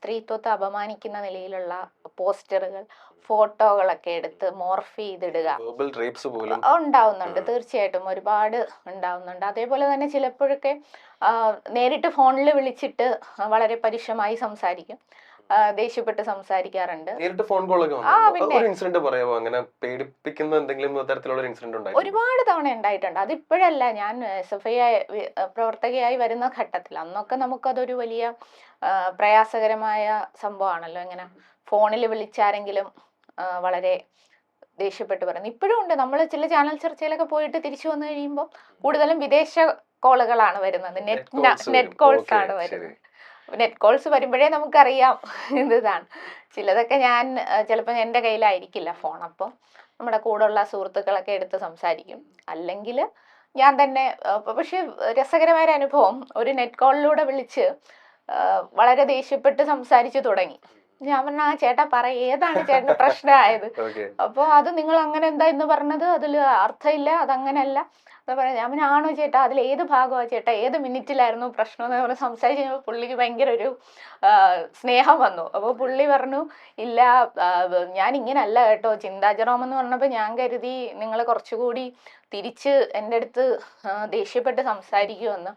സ്ത്രീത്വത്തെ അപമാനിക്കുന്ന നിലയിലുള്ള പോസ്റ്ററുകൾ, ഫോട്ടോകളൊക്കെ എടുത്ത് മോർഫ് ചെയ്തിടുക ഉണ്ടാവുന്നുണ്ട്. തീർച്ചയായിട്ടും ഒരുപാട് ഉണ്ടാവുന്നുണ്ട്. അതേപോലെ തന്നെ ചിലപ്പോഴൊക്കെ നേരിട്ട് ഫോണിൽ വിളിച്ചിട്ട് വളരെ പരുഷമായി സംസാരിക്കും, ദേഷ്യപ്പെട്ട് സംസാരിക്കാറുണ്ട്. നേരിട്ട് ഫോൺ കോളൊക്കെ ഒരു ഇൻസിഡന്റ് പറയാമോ? അങ്ങനെ പേടിപ്പിക്കുന്ന എന്തെങ്കിലും തരത്തിലുള്ള ഇൻസിഡന്റ് ഉണ്ടായി? ഒരുപാട് തവണ ഉണ്ടായിട്ടുണ്ട്. അതിപ്പോഴല്ല, ഞാൻ SFI പ്രവർത്തകയായി വരുന്ന ഘട്ടത്തിൽ. അന്നൊക്കെ നമുക്കതൊരു വലിയ പ്രയാസകരമായ സംഭവമാണല്ലോ. ഇങ്ങനെ ഫോണിൽ വിളിച്ചാരെങ്കിലും വളരെ ദേഷ്യപ്പെട്ട് പറയുന്നത് ഇപ്പോഴും ഉണ്ട്. നമ്മൾ ചില ചാനൽ ചർച്ചയിലൊക്കെ പോയിട്ട് തിരിച്ചു വന്നു കഴിയുമ്പോൾ കൂടുതലും വിദേശ കോളുകളാണ് വരുന്നത്, നെറ്റ് കോൾസ് ആണ് വരുന്നത്. നെറ്റ് കോൾസ് വരുമ്പോഴേ നമുക്കറിയാം ഇതാണ്. ചിലതൊക്കെ ഞാൻ ചിലപ്പോൾ എൻ്റെ കയ്യിലായിരിക്കില്ല ഫോൺ, അപ്പം നമ്മുടെ കൂടെയുള്ള സുഹൃത്തുക്കളൊക്കെ എടുത്ത് സംസാരിക്കും. അല്ലെങ്കിൽ ഞാൻ തന്നെ. പക്ഷെ രസകരമായ അനുഭവം, ഒരു നെറ്റ് കോളിലൂടെ വിളിച്ച് വളരെ ദേഷ്യപ്പെട്ട് സംസാരിച്ചു തുടങ്ങി. ഞാൻ പറഞ്ഞ ആ ചേട്ടാ ഏതാണ് ചേട്ടന് പ്രശ്നമായത്? അപ്പോൾ അത് നിങ്ങൾ അങ്ങനെ എന്താ ഇന്ന് പറഞ്ഞത്, അതിൽ അർത്ഥമില്ല, അതങ്ങനല്ല. ഞാൻ പിന്നെ ആണോ ചേട്ടാ, അതിൽ ഏത് ഭാഗമാണ് ചേട്ടാ, ഏത് മിനിറ്റിലായിരുന്നു പ്രശ്നം എന്ന് പറഞ്ഞ് സംസാരിച്ച് കഴിഞ്ഞപ്പോൾ പുള്ളിക്ക് ഭയങ്കര ഒരു സ്നേഹം വന്നു. അപ്പോൾ പുള്ളി പറഞ്ഞു, ഇല്ല ഞാൻ ഇങ്ങനല്ല കേട്ടോ, ചിന്താജറോം എന്ന് പറഞ്ഞപ്പോൾ ഞാൻ കരുതി നിങ്ങൾ കുറച്ചുകൂടി തിരിച്ച് എൻ്റെ അടുത്ത് ദേഷ്യപ്പെട്ട് സംസാരിക്കുമെന്ന്.